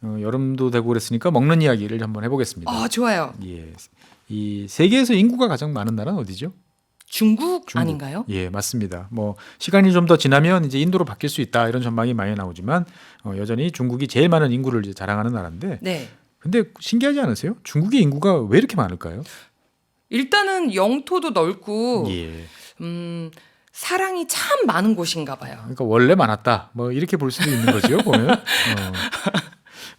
여름도 되고 그랬으니까 먹는 이야기를 한번 해보겠습니다. 좋아요. 예, 이 세계에서 인구가 가장 많은 나라는 어디죠? 중국 중국. 아닌가요? 예, 맞습니다. 뭐 시간이 좀 더 지나면 이제 인도로 바뀔 수 있다 이런 전망이 많이 나오지만 여전히 중국이 제일 많은 인구를 이제 자랑하는 나라인데. 네. 근데 신기하지 않으세요? 중국의 인구가 왜 이렇게 많을까요? 일단은 영토도 넓고 예. 사랑이 참 많은 곳인가 봐요. 그러니까 원래 많았다. 뭐 이렇게 볼 수도 있는 거죠, 보면.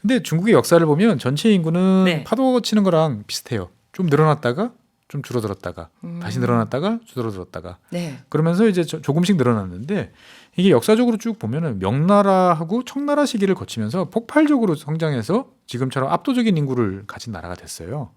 근데 중국의 역사를 보면 전체 인구는 네. 파도 치는 거랑 비슷해요. 좀 늘어났다가 좀 줄어들었다가 다시 늘어났다가 줄어들었다가 네. 그러면서 이제 조금씩 늘어났는데 이게 역사적으로 쭉 보면은 명나라하고 청나라 시기를 거치면서 폭발적으로 성장해서 지금처럼 압도적인 인구를 가진 나라가 됐어요.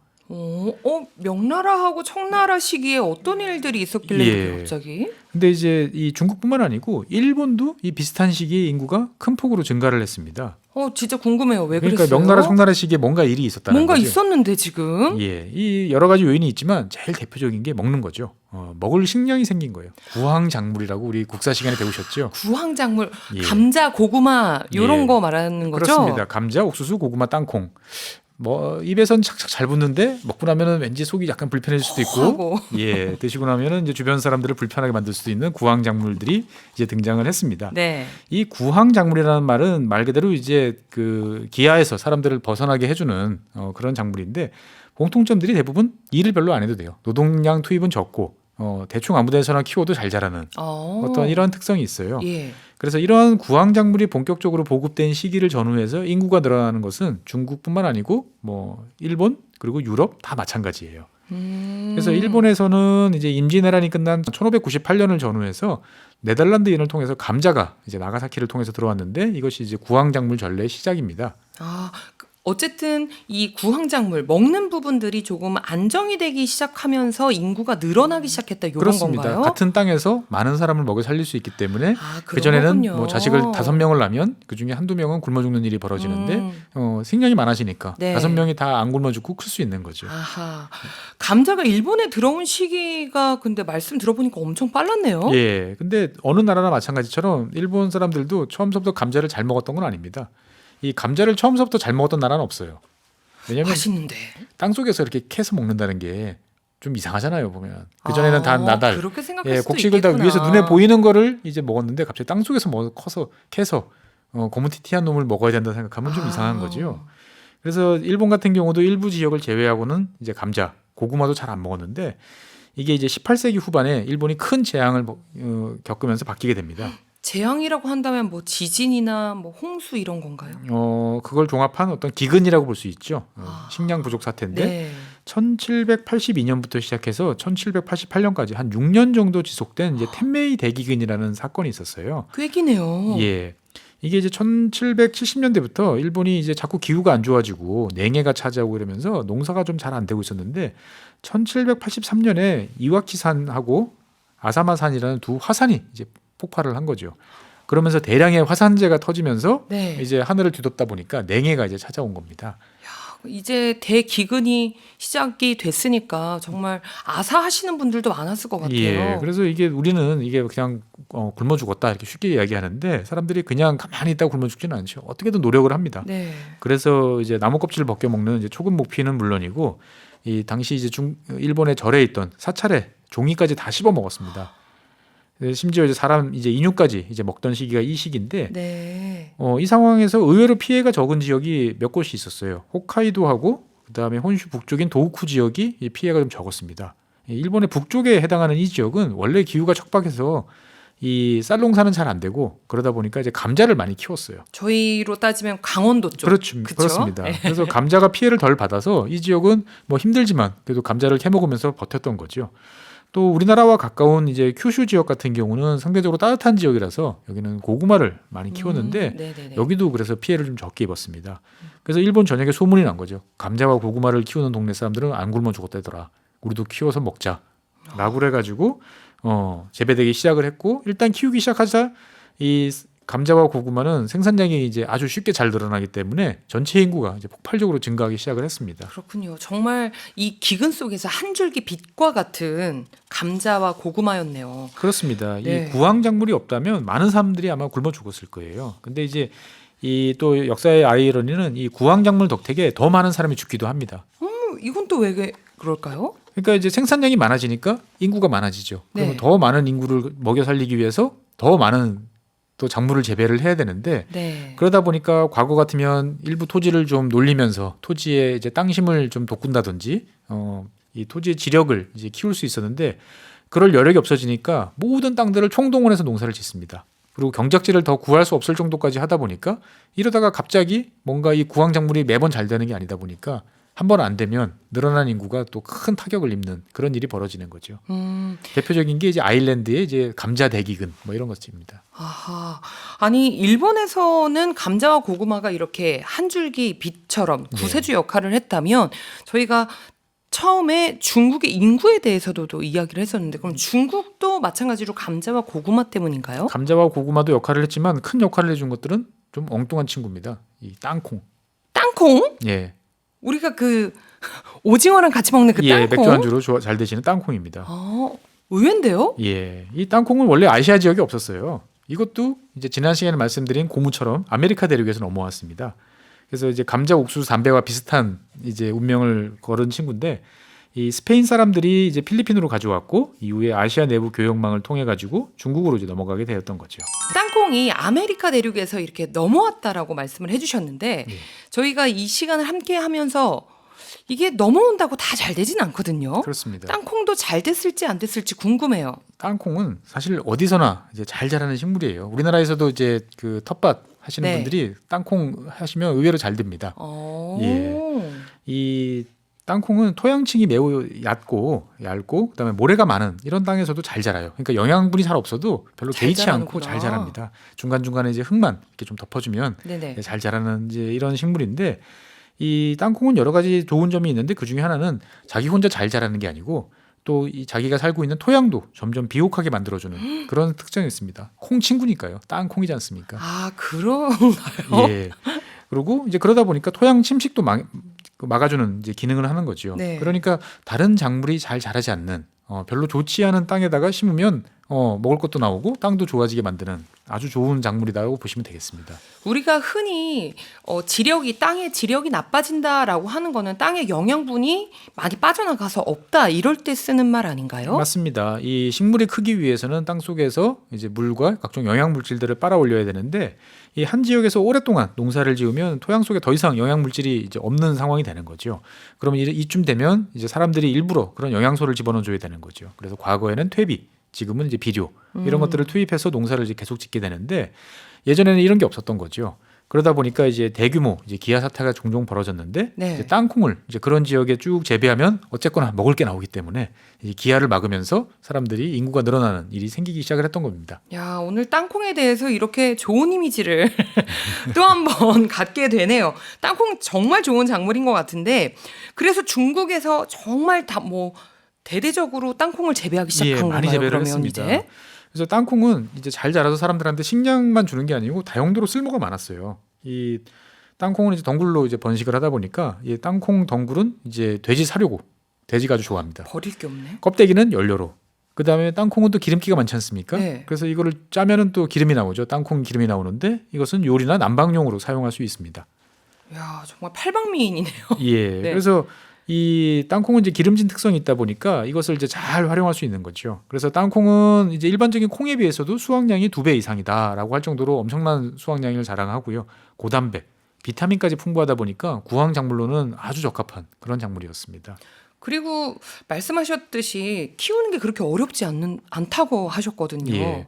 명나라하고 청나라 시기에 어떤 일들이 있었길래 예. 이렇게 갑자기? 근데 이제 이 중국뿐만 아니고 일본도 이 비슷한 시기에 인구가 큰 폭으로 증가를 했습니다. 진짜 궁금해요. 왜 그러니까 그랬어요? 명나라 청나라 시기에 뭔가 일이 있었다는 뭔가 거죠. 있었는데 지금? 예, 이 여러 가지 요인이 있지만 제일 대표적인 게 먹는 거죠. 먹을 식량이 생긴 거예요. 구황작물이라고 우리 국사 시간에 배우셨죠? 구황작물, 예. 감자, 고구마 이런 예. 거 말하는 거죠? 그렇습니다. 감자, 옥수수, 고구마, 땅콩. 뭐 입에선 착착 잘 붙는데 먹고 나면은 왠지 속이 약간 불편해질 수도 있고, 하고. 예, 드시고 나면은 이제 주변 사람들을 불편하게 만들 수도 있는 구황작물들이 이제 등장을 했습니다. 네. 이 구황작물이라는 말은 말 그대로 이제 그 기아에서 사람들을 벗어나게 해주는 그런 작물인데 공통점들이 대부분 일을 별로 안 해도 돼요. 노동량 투입은 적고 대충 아무 데서나 키워도 잘 자라는 어떤 이런 특성이 있어요. 예. 그래서 이러한 구황작물이 본격적으로 보급된 시기를 전후해서 인구가 늘어나는 것은 중국뿐만 아니고 뭐 일본 그리고 유럽 다 마찬가지예요. 그래서 일본에서는 이제 임진왜란이 끝난 1598년을 전후해서 네덜란드인을 통해서 감자가 이제 나가사키를 통해서 들어왔는데 이것이 이제 구황작물 전례의 시작입니다. 어쨌든 이 구황작물 먹는 부분들이 조금 안정이 되기 시작하면서 인구가 늘어나기 시작했다 이런 그렇습니다. 건가요? 같은 땅에서 많은 사람을 먹여 살릴 수 있기 때문에 그런 그전에는 거군요. 뭐 자식을 5명을 낳으면 그중에 한두 명은 굶어 죽는 일이 벌어지는데 생량이 많아지니까 네. 5명이 다 안 굶어 죽고 클 수 있는 거죠. 아하. 감자가 일본에 들어온 시기가 근데 말씀 들어보니까 엄청 빨랐네요. 예. 근데 어느 나라나 마찬가지처럼 일본 사람들도 처음부터 감자를 잘 먹었던 건 아닙니다. 이 감자를 처음부터 잘 먹었던 나라는 없어요. 왜냐하면 맛있는데. 땅속에서 이렇게 캐서 먹는다는 게 좀 이상하잖아요, 보면. 그전에는 다 나달. 그렇게 생각할 수도 곡식을 있겠구나. 다 위에서 눈에 보이는 거를 이제 먹었는데 갑자기 땅속에서 커서 캐서 거무튀튀한 놈을 먹어야 된다 생각하면 좀 이상한 거죠. 그래서 일본 같은 경우도 일부 지역을 제외하고는 이제 감자, 고구마도 잘 안 먹었는데 이게 이제 18세기 후반에 일본이 큰 재앙을 겪으면서 바뀌게 됩니다. 재앙이라고 한다면 뭐 지진이나 뭐 홍수 이런 건가요? 그걸 종합한 어떤 기근이라고 볼 수 있죠. 식량 부족 사태인데 네. 1782년부터 시작해서 1788년까지 한 6년 정도 지속된 이제 텐메이 대기근이라는 사건이 있었어요. 그 얘기네요. 예. 이게 이제 1770년대부터 일본이 이제 자꾸 기후가 안 좋아지고 냉해가 차지하고 이러면서 농사가 좀 잘 안 되고 있었는데 1783년에 이와키산하고 아사마산이라는 두 화산이 이제 폭발을 한 거죠. 그러면서 대량의 화산재가 터지면서 네. 이제 하늘을 뒤덮다 보니까 냉해가 이제 찾아온 겁니다. 이제 대기근이 시작이 됐으니까 정말 아사하시는 분들도 많았을 것 같아요. 예. 그래서 이게 우리는 이게 그냥 굶어 죽었다 이렇게 쉽게 이야기하는데 사람들이 그냥 가만히 있다가 굶어 죽지는 않죠. 어떻게든 노력을 합니다. 네. 그래서 이제 나무 껍질을 벗겨 먹는 이제 초급 목피는 물론이고 이 당시 이제 일본의 절에 있던 사찰에 종이까지 다 씹어 먹었습니다. 심지어 이제 사람 이제 인육까지 이제 먹던 시기가 이 시기인데 네. 이 상황에서 의외로 피해가 적은 지역이 몇 곳이 있었어요. 홋카이도하고 그다음에 혼슈 북쪽인 도호쿠 지역이 이 피해가 좀 적었습니다. 일본의 북쪽에 해당하는 이 지역은 원래 기후가 척박해서 이 쌀농사는 잘 안 되고 그러다 보니까 이제 감자를 많이 키웠어요. 저희로 따지면 강원도 쪽. 그렇죠. 그쵸? 그렇습니다. 네. 그래서 감자가 피해를 덜 받아서 이 지역은 뭐 힘들지만 그래도 감자를 캐먹으면서 버텼던 거죠. 또 우리나라와 가까운 이제 큐슈 지역 같은 경우는 상대적으로 따뜻한 지역이라서 여기는 고구마를 많이 키웠는데 네네네. 여기도 그래서 피해를 좀 적게 입었습니다. 그래서 일본 전역에 소문이 난 거죠. 감자와 고구마를 키우는 동네 사람들은 안 굶어 죽었다더라. 우리도 키워서 먹자. 라고 그래가지고 재배되기 시작을 했고 일단 키우기 시작하자 이 감자와 고구마는 생산량이 이제 아주 쉽게 잘 늘어나기 때문에 전체 인구가 이제 폭발적으로 증가하기 시작을 했습니다. 그렇군요. 정말 이 기근 속에서 한 줄기 빛과 같은 감자와 고구마였네요. 그렇습니다. 네. 이 구황작물이 없다면 많은 사람들이 아마 굶어 죽었을 거예요. 근데 이제 이 또 역사의 아이러니는 이 구황작물 덕택에 더 많은 사람이 죽기도 합니다. 이건 또 왜 그럴까요? 그러니까 이제 생산량이 많아지니까 인구가 많아지죠. 그러면 네. 더 많은 인구를 먹여 살리기 위해서 더 많은 또 작물을 재배를 해야 되는데 네. 그러다 보니까 과거 같으면 일부 토지를 좀 놀리면서 토지에 이제 땅심을 좀 돋군다든지 이 토지의 지력을 이제 키울 수 있었는데 그럴 여력이 없어지니까 모든 땅들을 총동원해서 농사를 짓습니다. 그리고 경작지를 더 구할 수 없을 정도까지 하다 보니까 이러다가 갑자기 뭔가 이 구황작물이 매번 잘 되는 게 아니다 보니까 한 번 안 되면 늘어난 인구가 또 큰 타격을 입는 그런 일이 벌어지는 거죠. 대표적인 게 이제 아일랜드의 이제 감자 대기근 뭐 이런 것입니다. 아하. 아니 일본에서는 감자와 고구마가 이렇게 한 줄기 빛처럼 구세주 역할을 했다면 저희가 처음에 중국의 인구에 대해서도 또 이야기를 했었는데 그럼 중국도 마찬가지로 감자와 고구마 때문인가요? 감자와 고구마도 역할을 했지만 큰 역할을 해준 것들은 좀 엉뚱한 친구입니다. 이 땅콩. 땅콩? 예. 우리가 그 오징어랑 같이 먹는 그 예, 땅콩? 맥주 안주로 잘 되시는 땅콩입니다. 의외인데요? 예. 이 땅콩은 원래 아시아 지역에 없었어요. 이것도 이제 지난 시간에 말씀드린 고무처럼 아메리카 대륙에서 넘어왔습니다. 그래서 이제 감자 옥수수 담배와 비슷한 이제 운명을 걸은 친구인데 이 스페인 사람들이 이제 필리핀으로 가져왔고 이후에 아시아 내부 교역망을 통해 가지고 중국으로 이제 넘어가게 되었던 거죠. 땅콩이 아메리카 대륙에서 이렇게 넘어왔다라고 말씀을 해주셨는데 예. 저희가 이 시간을 함께 하면서 이게 넘어온다고 다 잘 되진 않거든요. 그렇습니다. 땅콩도 잘 됐을지 안 됐을지 궁금해요. 땅콩은 사실 어디서나 이제 잘 자라는 식물이에요. 우리나라에서도 이제 그 텃밭 하시는 네. 분들이 땅콩 하시면 의외로 잘 됩니다. 예. 이 땅콩은 토양층이 매우 얇고 그다음에 모래가 많은 이런 땅에서도 잘 자라요. 그러니까 영양분이 잘 없어도 별로 잘 개의치 자라는구나. 않고 잘 자랍니다. 중간중간에 이제 흙만 이렇게 좀 덮어주면 네네. 잘 자라는 이제 이런 식물인데 이 땅콩은 여러 가지 좋은 점이 있는데 그 중에 하나는 자기 혼자 잘 자라는 게 아니고 또 이 자기가 살고 있는 토양도 점점 비옥하게 만들어주는 그런 특징이 있습니다. 콩 친구니까요. 땅콩이지 않습니까? 아 그런가요? 예. 그리고 이제 그러다 보니까 토양 침식도 막아주는 이제 기능을 하는 거죠. 네. 그러니까 다른 작물이 잘 자라지 않는 별로 좋지 않은 땅에다가 심으면 먹을 것도 나오고 땅도 좋아지게 만드는 아주 좋은 작물이라고 보시면 되겠습니다. 우리가 흔히 땅의 지력이 나빠진다라고 하는 거는 땅의 영양분이 많이 빠져나가서 없다 이럴 때 쓰는 말 아닌가요? 맞습니다. 이 식물이 크기 위해서는 땅 속에서 이제 물과 각종 영양 물질들을 빨아 올려야 되는데 이 한 지역에서 오랫동안 농사를 지으면 토양 속에 더 이상 영양 물질이 이제 없는 상황이 되는 거죠. 그러면 이쯤 되면 이제 사람들이 일부러 그런 영양소를 집어넣어 줘야 되는 거죠. 그래서 과거에는 퇴비, 지금은 이제 비료 이런 것들을 투입해서 농사를 이제 계속 짓게 되는데 예전에는 이런 게 없었던 거죠. 그러다 보니까 이제 대규모 이제 기아 사태가 종종 벌어졌는데 네. 이제 땅콩을 이제 그런 지역에 쭉 재배하면 어쨌거나 먹을 게 나오기 때문에 이 기아를 막으면서 사람들이 인구가 늘어나는 일이 생기기 시작을 했던 겁니다. 야, 오늘 땅콩에 대해서 이렇게 좋은 이미지를 또 한 번 갖게 되네요. 땅콩 정말 좋은 작물인 것 같은데 그래서 중국에서 정말 다 뭐 대대적으로 땅콩을 재배하기 시작한 건가요? 많이 재배를 그러면 했습니다. 이제? 그래서 땅콩은 이제 잘 자라서 사람들한테 식량만 주는 게 아니고 다용도로 쓸모가 많았어요. 이 땅콩은 이제 덩굴로 이제 번식을 하다 보니까 이 땅콩 덩굴은 이제 돼지 사료고 돼지가 아주 좋아합니다. 버릴 게 없네. 껍데기는 연료로. 그다음에 땅콩은 또 기름기가 많지 않습니까? 네. 그래서 이거를 짜면은 또 기름이 나오죠. 땅콩 기름이 나오는데 이것은 요리나 난방용으로 사용할 수 있습니다. 야, 정말 팔방미인이네요. 예. 네. 그래서 이 땅콩은 이제 기름진 특성이 있다 보니까 이것을 이제 잘 활용할 수 있는 거죠. 그래서 땅콩은 이제 일반적인 콩에 비해서도 수확량이 2배 이상이다라고 할 정도로 엄청난 수확량을 자랑하고요. 고단백, 비타민까지 풍부하다 보니까 구황 작물로는 아주 적합한 그런 작물이었습니다. 그리고 말씀하셨듯이 키우는 게 그렇게 어렵지 않다고 하셨거든요. 예.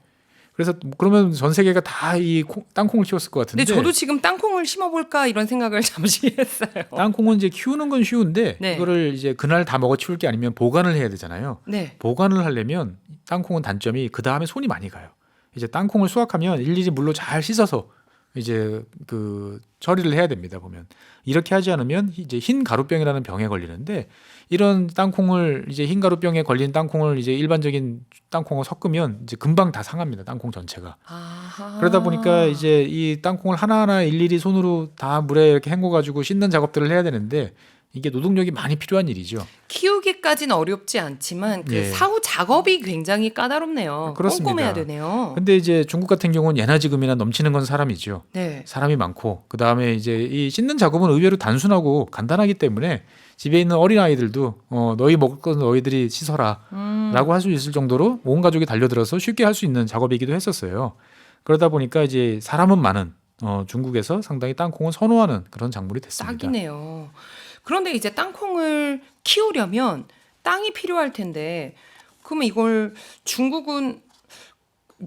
그래서 그러면 전 세계가 다 이 땅콩을 키웠을 것 같은데. 근데 저도 지금 땅콩을 심어볼까 이런 생각을 잠시 했어요. 땅콩은 이제 키우는 건 쉬운데 네. 이거를 이제 그날 다 먹어 치울 게 아니면 보관을 해야 되잖아요. 네. 보관을 하려면 땅콩은 단점이 그 다음에 손이 많이 가요. 이제 땅콩을 수확하면 일일이 물로 잘 씻어서 이제 그 처리를 해야 됩니다. 보면 이렇게 하지 않으면 이제 흰 가루병이라는 병에 걸리는데 이런 땅콩을 이제 흰 가루병에 걸린 땅콩을 이제 일반적인 땅콩을 섞으면 이제 금방 다 상합니다. 땅콩 전체가. 아하. 그러다 보니까 이제 이 땅콩을 하나하나 일일이 손으로 다 물에 이렇게 헹궈 가지고 씻는 작업들을 해야 되는데 이게 노동력이 많이 필요한 일이죠. 키우기까지는 어렵지 않지만 그 예. 사후 작업이 굉장히 까다롭네요. 그렇습니다. 꼼꼼해야 되네요. 근데 이제 중국 같은 경우는 예나 지금이나 넘치는 건 사람이죠. 네. 사람이 많고 그 다음에 이제 이 씻는 작업은 의외로 단순하고 간단하기 때문에 집에 있는 어린 아이들도 너희 먹을 건 너희들이 씻어라라고 할 수 있을 정도로 온 가족이 달려들어서 쉽게 할 수 있는 작업이기도 했었어요. 그러다 보니까 이제 사람은 많은 중국에서 상당히 땅콩을 선호하는 그런 작물이 됐습니다. 딱이네요. 그런데 이제 땅콩을 키우려면 땅이 필요할 텐데 그러면 이걸 중국은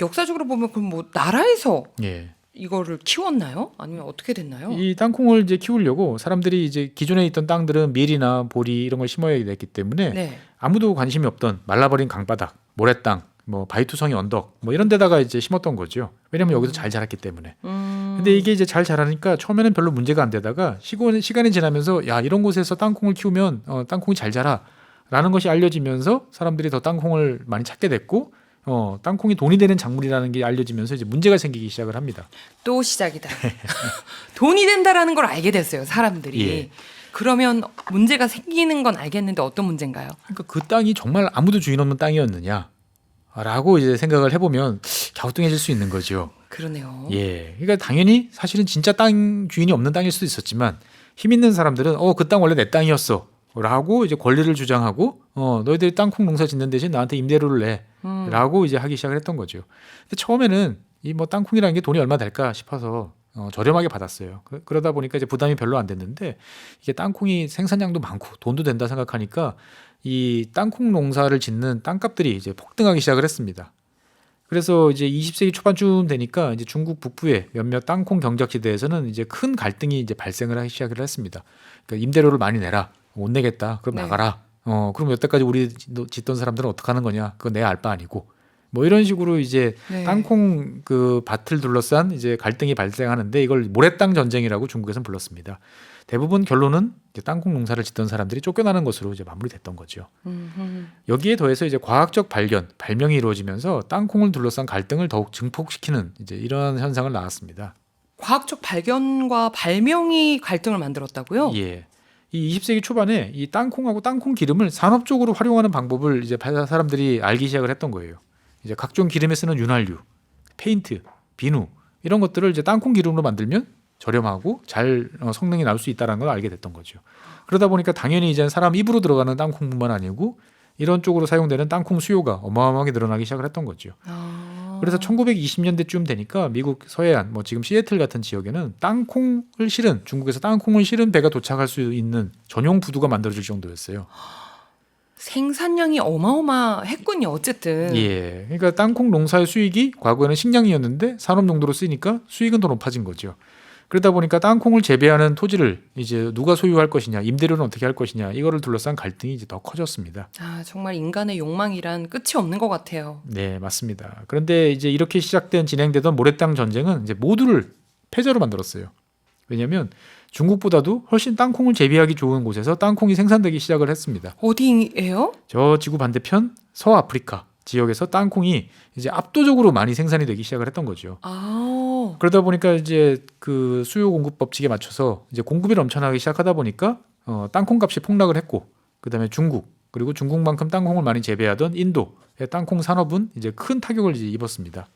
역사적으로 보면 그럼 뭐 나라에서 예. 이거를 키웠나요? 아니면 어떻게 됐나요? 이 땅콩을 이제 키우려고 사람들이 이제 기존에 있던 땅들은 밀이나 보리 이런 걸 심어야 됐기 때문에 네. 아무도 관심이 없던 말라버린 강바닥, 모래땅, 뭐 바위투성이 언덕 뭐 이런 데다가 이제 심었던 거죠. 왜냐면 여기서 잘 자랐기 때문에. 근데 이게 이제 잘 자라니까 처음에는 별로 문제가 안 되다가 시간이 지나면서 야 이런 곳에서 땅콩을 키우면 땅콩이 잘 자라라는 것이 알려지면서 사람들이 더 땅콩을 많이 찾게 됐고 땅콩이 돈이 되는 작물이라는 게 알려지면서 이제 문제가 생기기 시작을 합니다. 또 시작이다. 돈이 된다라는 걸 알게 됐어요, 사람들이. 예. 그러면 문제가 생기는 건 알겠는데 어떤 문제인가요? 그러니까 그 땅이 정말 아무도 주인 없는 땅이었느냐라고 이제 생각을 해보면 갸우뚱해질 수 있는 거죠. 그러네요. 예, 그러니까 당연히 사실은 진짜 땅 주인이 없는 땅일 수도 있었지만 힘 있는 사람들은 그 땅 원래 내 땅이었어라고 이제 권리를 주장하고 너희들이 땅콩 농사 짓는 대신 나한테 임대료를 내라고 이제 하기 시작을 했던 거죠. 근데 처음에는 이 뭐 땅콩이라는 게 돈이 얼마 될까 싶어서 저렴하게 받았어요. 그러다 보니까 이제 부담이 별로 안 됐는데 이게 땅콩이 생산량도 많고 돈도 된다 생각하니까 이 땅콩 농사를 짓는 땅값들이 이제 폭등하기 시작을 했습니다. 그래서 이제 20세기 초반쯤 되니까 이제 중국 북부의 몇몇 땅콩 경작지대에서는 이제 큰 갈등이 이제 발생을 하기 시작을 했습니다. 그러니까 임대료를 많이 내라, 못 내겠다, 그럼 네. 나가라. 그럼 여태까지 우리 짓던 사람들은 어떡하는 거냐? 그건 내 알 바 아니고. 뭐 이런 식으로 이제 네. 땅콩 그 밭을 둘러싼 이제 갈등이 발생하는데 이걸 모래땅 전쟁이라고 중국에서는 불렀습니다. 대부분 결론은 이제 땅콩 농사를 짓던 사람들이 쫓겨나는 것으로 이제 마무리됐던 거죠. 여기에 더해서 이제 과학적 발명이 이루어지면서 땅콩을 둘러싼 갈등을 더욱 증폭시키는 이제 이러한 현상을 낳았습니다. 과학적 발견과 발명이 갈등을 만들었다고요? 예. 이 20세기 초반에 이 땅콩하고 땅콩 기름을 산업적으로 활용하는 방법을 이제 사람들이 알기 시작을 했던 거예요. 이제 각종 기름에 쓰는 윤활유, 페인트, 비누 이런 것들을 이제 땅콩 기름으로 만들면 저렴하고 잘 성능이 나올 수 있다는 걸 알게 됐던 거죠. 그러다 보니까 당연히 이제 사람 입으로 들어가는 땅콩뿐만 아니고 이런 쪽으로 사용되는 땅콩 수요가 어마어마하게 늘어나기 시작을 했던 거죠. 그래서 1920년대쯤 되니까 미국 서해안, 뭐 지금 시애틀 같은 지역에는 중국에서 땅콩을 실은 배가 도착할 수 있는 전용 부두가 만들어질 정도였어요. 생산량이 어마어마했군요. 어쨌든. 예, 그러니까 땅콩 농사의 수익이 과거에는 식량이었는데 산업 용도로 쓰니까 수익은 더 높아진 거죠. 그러다 보니까 땅콩을 재배하는 토지를 이제 누가 소유할 것이냐, 임대료는 어떻게 할 것이냐, 이거를 둘러싼 갈등이 이제 더 커졌습니다. 정말 인간의 욕망이란 끝이 없는 것 같아요. 네, 맞습니다. 그런데 이제 이렇게 진행되던 모래땅 전쟁은 이제 모두를 패자로 만들었어요. 왜냐하면 중국보다도 훨씬 땅콩을 재배하기 좋은 곳에서 땅콩이 생산되기 시작을 했습니다. 어디예요? 저 지구 반대편 서아프리카 지역에서 땅콩이 이제 압도적으로 많이 생산이 되기 시작을 했던 거죠. 그러다 보니까 이제 그 수요 공급 법칙에 맞춰서 이제 공급이 넘쳐나기 시작하다 보니까 땅콩 값이 폭락을 했고, 그다음에 중국 그리고 중국만큼 땅콩을 많이 재배하던 인도의 땅콩 산업은 이제 큰 타격을 이제 입었습니다.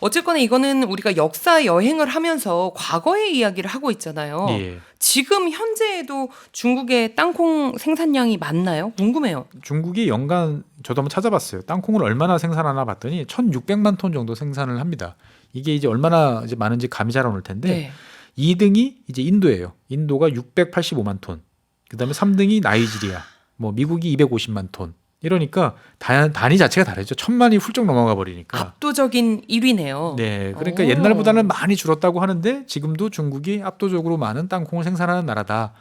어쨌거나 이거는 우리가 역사 여행을 하면서 과거의 이야기를 하고 있잖아요. 예. 지금 현재에도 중국의 땅콩 생산량이 많나요? 궁금해요. 중국이 연간 저도 한번 찾아봤어요. 땅콩을 얼마나 생산하나 봤더니 1,600만 톤 정도 생산을 합니다. 이게 이제 얼마나 이제 많은지 감이 잘 안 올 텐데 네. 2등이 이제 인도예요. 인도가 685만 톤. 그다음에 3등이 나이지리아. 뭐 미국이 250만 톤. 이러니까 단위 자체가 다르죠. 1,000만이 훌쩍 넘어가 버리니까. 압도적인 1위네요. 네, 그러니까 옛날보다는 많이 줄었다고 하는데 지금도 중국이 압도적으로 많은 땅콩을 생산하는 나라다.